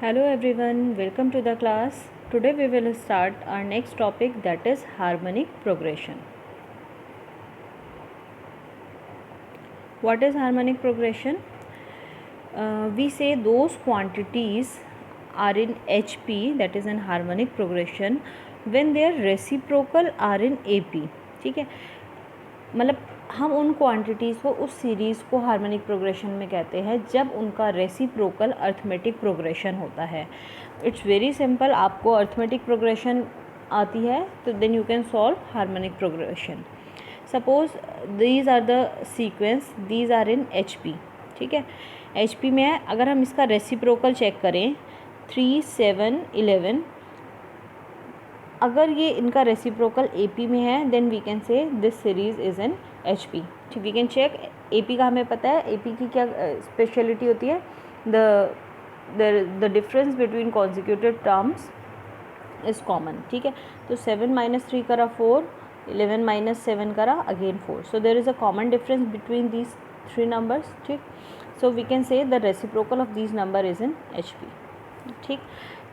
Hello everyone, welcome to the class. Today we will start our next topic, that is harmonic progression. What is harmonic progression? We say those quantities are in HP, that is in harmonic progression, when their reciprocal are in AP. ठीक है, मतलब हम उन quantities को, उस series को harmonic progression में कहते हैं जब उनका रेसिप्रोकल अर्थमेटिक प्रोग्रेशन होता है. It's very simple. आपको अर्थमेटिक प्रोग्रेशन आती है तो then you can solve harmonic progression. Suppose these are the sequence, these are in HP. ठीक है, HP में है. अगर हम इसका रेसिप्रोकल चेक करें 3, 7, 11, अगर ये इनका रेसिप्रोकल AP में है then we can say this series is in HP. ठीक, वी कैन चेक. AP का हमें पता है, AP की क्या स्पेशलिटी होती है, the difference between consecutive terms is common. ठीक है, तो 7 - 3 करा 4, 11 - 7 करा again 4. So there is a common difference between these 3 numbers. ठीक, so we can say the reciprocal of these number is in HP. ठीक,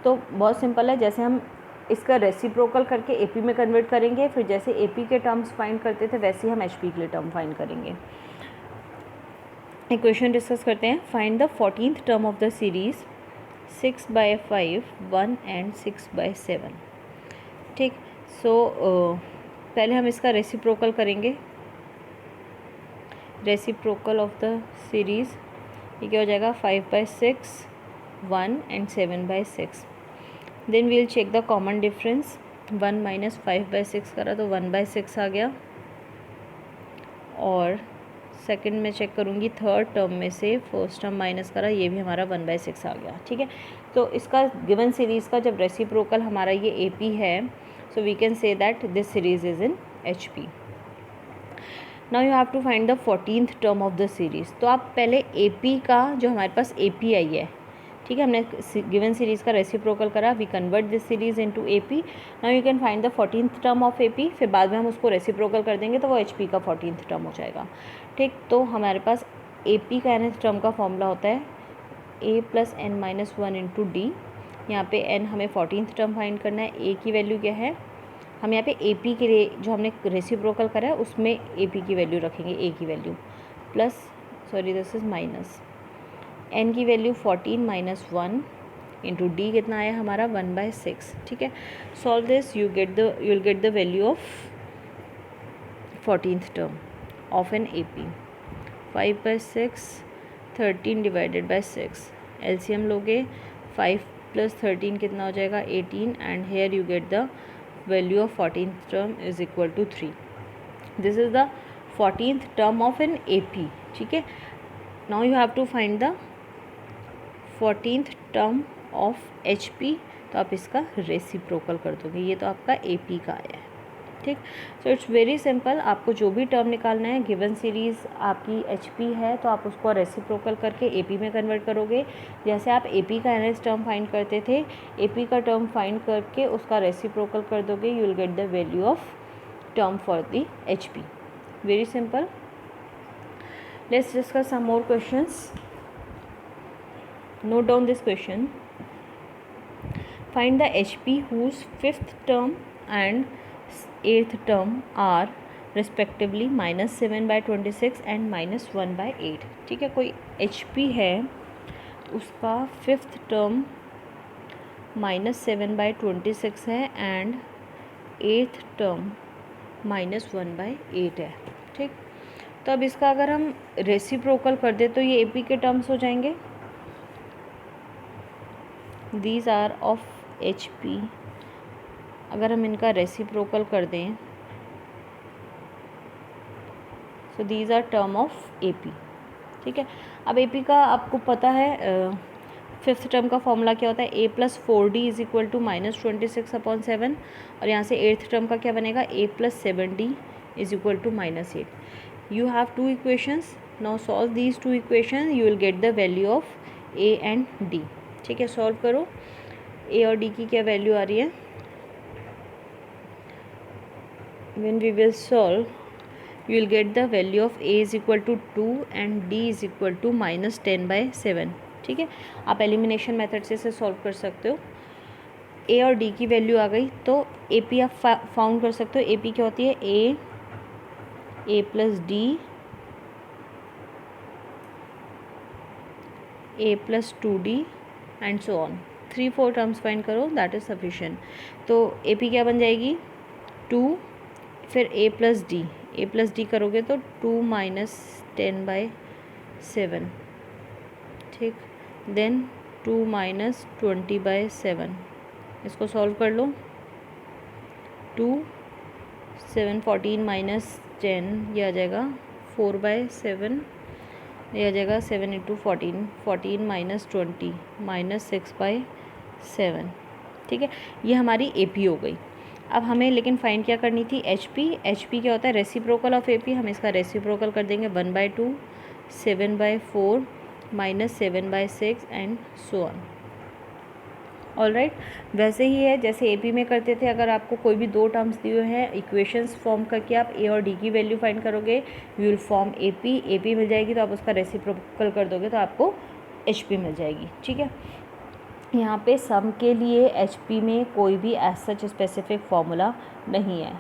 तो बहुत सिंपल है. जैसे हम इसका रेसिप्रोकल करके AP में कन्वर्ट करेंगे, फिर जैसे AP के टर्म्स फाइंड करते थे वैसे ही हम HP के लिए टर्म फाइंड करेंगे. एक क्वेश्चन डिस्कस करते हैं. Find the 14th term of the series 6/5, 1 and 6/7. ठीक, सो पहले हम इसका रेसिप्रोकल करेंगे. रेसिप्रोकल ऑफ द सीरीज़ ये क्या हो जाएगा, 5/6, 1 and 7/6. Then we'll check the common difference. 1 - 5/6 करा तो 1/6 आ गया. और सेकंड में चेक करूँगी थर्ड टर्म में से फर्स्ट टर्म माइनस करा, ये भी हमारा 1/6 आ गया. ठीक है, तो इसका गिवन सीरीज़ का जब रेसिप्रोकल हमारा ये AP है, so we can say that this series is in HP. Now you have to find the 14th term of the series. तो आप पहले AP का जो हमारे पास AP आई है, ठीक है, हमने गिवन सीरीज़ का रेसिप्रोकल करा, we convert this series into AP. Now you can find the 14th term of AP. फिर बाद में हम उसको रेसिप्रोकल कर देंगे तो वो HP का 14th टर्म हो जाएगा. ठीक, तो हमारे पास AP का nth टर्म का फॉर्मूला होता है A + n - 1 इंटू D. यहाँ पे n हमें 14th टर्म फाइंड करना है. A की वैल्यू क्या है, हम यहाँ पे AP के लिए जो हमने रेसिप्रोकल करा है उसमें AP की वैल्यू रखेंगे, A की value plus, sorry this is minus, n की वैल्यू 14 - 1 इंटू D कितना आया हमारा 1/6. ठीक है, solve this, you will get the value of 14th term of an AP. 5/6, 13 divided by 6. LCM लोगे 5 + 13 कितना हो जाएगा 18. And here you get the value of 14th term is equal to 3. This is the 14th term of an AP. ठीक है, now you have to find the 14th term of HP. तो आप इसका reciprocal कर दोगे, ये तो आपका AP का आया है. ठीक, सो इट्स वेरी सिंपल. आपको जो भी टर्म निकालना है, गिवन सीरीज़ आपकी HP है तो आप उसको रेसिप्रोकल करके AP में कन्वर्ट करोगे. जैसे आप AP का nth टर्म फाइंड करते थे, AP का टर्म फाइंड करके उसका रेसिप्रोकल कर दोगे, you will get the value of term for the HP. Very simple. Let's discuss some more questions. Note down this question. Find the HP whose 5th term and 8th term are respectively -7/26 and -1/8. ठीक है, कोई HP है उसका 5th term -7/26 है and 8th term -1/8 है. ठीक, तो अब इसका अगर हम रेसिप्रोकल कर दे तो ये AP के टर्म्स हो जाएंगे. These are of HP. अगर हम इनका रेसिप्रोकल कर दें so these are term of AP. ठीक है, अब AP का आपको पता है 5th टर्म का फॉर्मूला क्या होता है, A + 4D is equal to -26/7. और यहाँ से 8th टर्म का क्या बनेगा, A + 7D is equal to -8. You have 2 equations. Now solve these 2 equation, you will get the value of A and D. ठीक है, सॉल्व करो. A और D की क्या वैल्यू आ रही है, when we will solve you will get the value of A is equal to 2 and D is equal to -10/7. ठीक है, आप एलिमिनेशन मेथड से इसे सॉल्व कर सकते हो। ए और डी की वैल्यू आ गई तो ए पी आप फाउंड कर सकते हो। ए पी क्या होती है, A plus D, A plus 2d and so on. 3-4 terms find करो, दैट इज़ सफिशिएंट। तो ए पी क्या बन जाएगी, 2, फिर ए प्लस डी करोगे तो 2 माइनस 10/7, ठीक, देन 2 माइनस 20/7। इसको सॉल्व कर लो। 2 7 14 माइनस 10, ये आ जाएगा 4/7, ये आ जाएगा 7 इंटू 14, 14 माइनस 20 माइनस 6/7, ठीक है। ये हमारी ए पी हो गई। अब हमें लेकिन फाइंड क्या करनी थी, एच पी क्या होता है, रेसिप्रोकल ऑफ ए पी। हम इसका रेसिप्रोकल कर देंगे 1/2, 7/4 minus 7/6 and so on. Alright, वैसे ही है जैसे ए पी में करते थे। अगर आपको कोई भी दो टर्म्स दिए हुए हैं, इक्वेशंस फॉर्म करके आप ए और डी की वैल्यू फाइंड करोगे, you will form A P मिल जाएगी तो आप उसका रेसिप्रोकल कर दोगे तो आपको एच पी मिल जाएगी, ठीक है। यहाँ पे सम के लिए एच पी में कोई भी एज सच स्पेसिफिक फॉर्मूला नहीं है,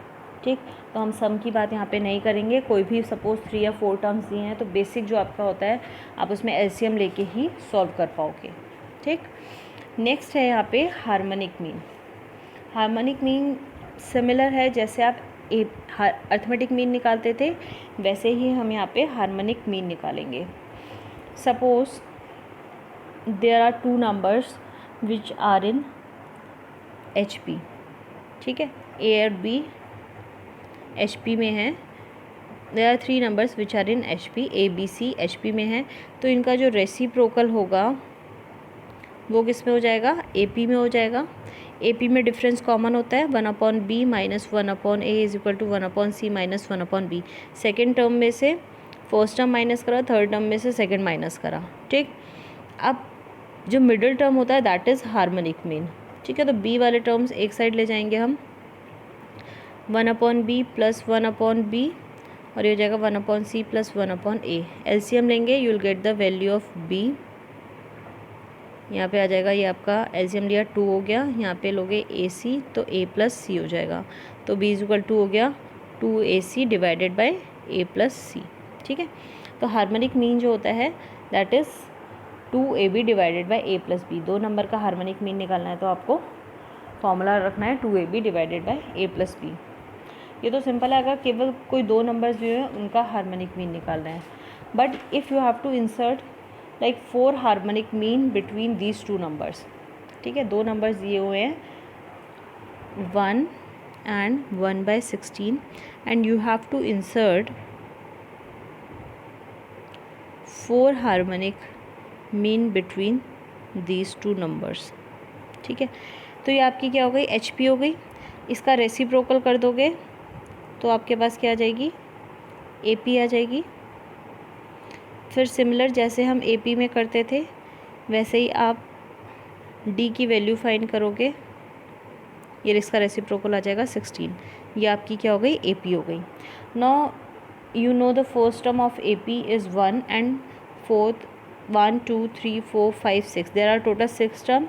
ठीक। तो हम सम की बात यहाँ पे नहीं करेंगे। कोई भी सपोज 3 या 4 टर्म्स दिए हैं तो बेसिक जो आपका होता है आप उसमें एलसीएम लेके ही सॉल्व कर पाओगे, ठीक। नेक्स्ट है यहाँ पे harmonic mean. Harmonic mean similar है, जैसे आप अर्थमेटिक मीन निकालते थे वैसे ही हम यहाँ पे हार्मोनिक मीन निकालेंगे। Suppose there are 2 numbers which are in H P, ठीक है, ए और बी एच पी में है। There are 3 numbers which are in H P, A B C H P में है। तो इनका जो रेसिप्रोकल होगा वो किस में हो जाएगा, ए पी में हो जाएगा। ए पी में डिफरेंस कॉमन होता है, 1/b minus 1/a is equal to 1/c minus 1/b। Second term में से फर्स्ट टर्म माइनस करा, थर्ड टर्म में से सेकेंड माइनस करा, ठीक। अब जो मिडिल टर्म होता है दैट इज़ हार्मोनिक मीन, ठीक है। तो बी वाले टर्म्स एक साइड ले जाएंगे हम, 1/b प्लस 1/b और ये हो जाएगा 1/c प्लस 1/a। एलसीएम लेंगे, you will get the value of b। यहाँ पे आ जाएगा, ये आपका एलसीएम लिया 2 हो गया, यहाँ पे लोगे ए सी तो a प्लस सी हो जाएगा। तो b इज इक्वल 2 हो गया 2ac divided bye a plus C, ठीक है। तो हार्मोनिक मीन जो होता है that is 2ab divided by a plus B. 2 number का हार्मोनिक मीन निकालना है तो आपको फॉर्मूला रखना है 2ab divided by a plus बी। ये तो सिंपल है, अगर केवल कोई 2 नंबर्स दिए हुए हैं उनका हार्मोनिक मीन निकालना है। But if you have to insert like 4 harmonic mean between these 2 numbers, ठीक है। 2 नंबर्स दिए हुए हैं 1 and 1/16 and you have to insert 4 harmonic mean between these 2 numbers, ठीक है। तो ये आपकी क्या हो गई, एच पी हो गई। इसका रेसिप्रोकल कर दोगे तो आपके पास क्या आ जाएगी, ए पी आ जाएगी। फिर सिमिलर जैसे हम ए पी में करते थे वैसे ही आप डी की वैल्यू फाइंड करोगे, ये इसका रेसिप्रोकल आ जाएगा 16। ये आपकी क्या हो गई, ए पी हो गई। Now you know the first term of A P is 1 and fourth 1 2 3 4 5 6, there are total 6 term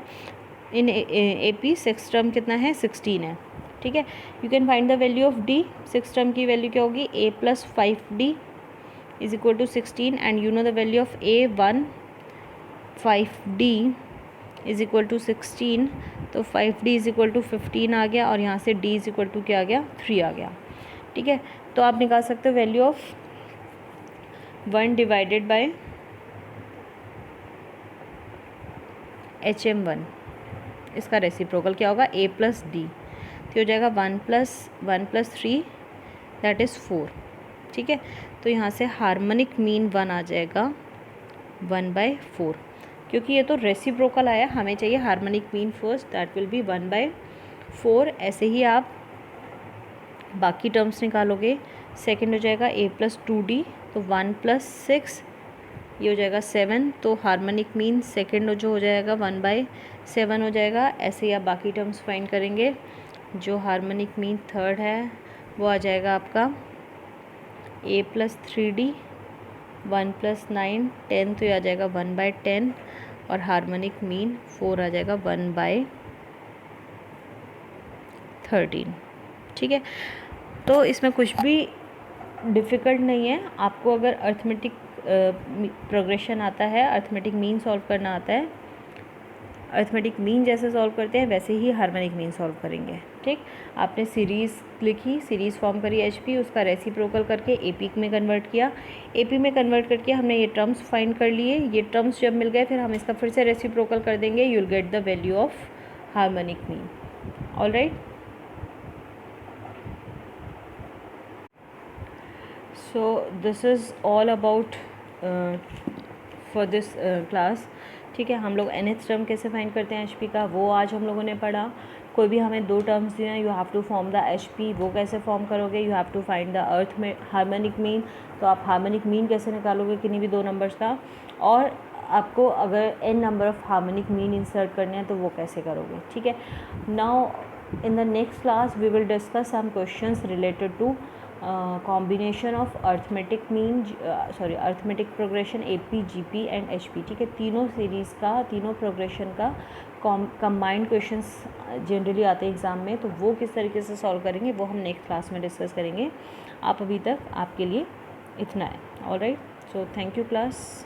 in A P. 6 term कितना है, 16 है, ठीक है। You can find the value of D. 6 term की वैल्यू क्या होगी, a plus 5d is equal to 16 and you know the value of a1 5d is equal to 16। तो 5d इज इक्वल टू 15 आ गया और यहाँ से d इज इक्वल टू क्या आ गया, 3 आ गया, ठीक है। तो आप निकाल सकते हो value of 1 divided by HM1। इसका रेसिप्रोकल क्या होगा, a प्लस डी, तो हो जाएगा 1 प्लस 3 दैट इज़ 4, ठीक है। तो यहाँ से हार्मोनिक मीन 1 आ जाएगा 1/4, क्योंकि ये तो रेसिप्रोकल आया, हमें चाहिए harmonic mean first, that will be 1/4। ऐसे ही आप बाकी टर्म्स निकालोगे। सेकंड हो जाएगा a प्लस 2d, तो 1 प्लस 6 ये हो जाएगा 7। तो हार्मोनिक मीन सेकंड जो हो जाएगा 1/7 हो जाएगा। ऐसे ही आप बाकी टर्म्स फाइंड करेंगे। जो हार्मोनिक मीन थर्ड है वो आ जाएगा आपका a प्लस 3d, 1 प्लस 9 10, तो ये आ जाएगा 1/10 और हार्मोनिक मीन 4 आ जाएगा 1/13। ठीक है, तो इसमें कुछ भी डिफ़िकल्ट नहीं है। आपको अगर अर्थमेटिक प्रोग्रेशन आता है, अर्थमेटिक मीन सॉल्व करना आता है, अर्थमेटिक मीन जैसे सॉल्व करते हैं वैसे ही हार्मोनिक मीन सॉल्व करेंगे। ठीक, आपने सीरीज़ लिखी, सीरीज़ फॉर्म करी एचपी, उसका रेसिप्रोकल करके एपी में कन्वर्ट किया, एपी में कन्वर्ट करके हमने ये टर्म्स फाइंड कर लिए। ये टर्म्स जब मिल गए फिर हम इसका फिर से रेसिप्रोकल कर देंगे, you will get the value of harmonic mean. Alright, so this is all about for this class। ठीक है, हम लोग nth टर्म कैसे फाइंड करते हैं एचपी का वो आज हम लोगों ने पढ़ा। कोई भी हमें 2 टर्म्स दिए हैं, you have to form the HP, वो कैसे फॉर्म करोगे, you have to find the अर्थ में हार्मोनिक मीन, तो आप हार्मोनिक मीन कैसे निकालोगे किन्हीं भी 2 नंबर्स का, और आपको अगर n number of harmonic mean insert करने हैं तो वो कैसे करोगे। ठीक है, now in the next class we will discuss some questions related to combination of arithmetic mean arithmetic progression AP, GP and HP। ठीक है, तीनों सीरीज़ का, तीनों प्रोग्रेशन का कंबाइंड क्वेश्चंस जनरली आते हैं एग्ज़ाम में, तो वो किस तरीके से सॉल्व करेंगे वो हम नेक्स्ट क्लास में डिस्कस करेंगे। आप अभी तक आपके लिए इतना है। Alright, so thank you class.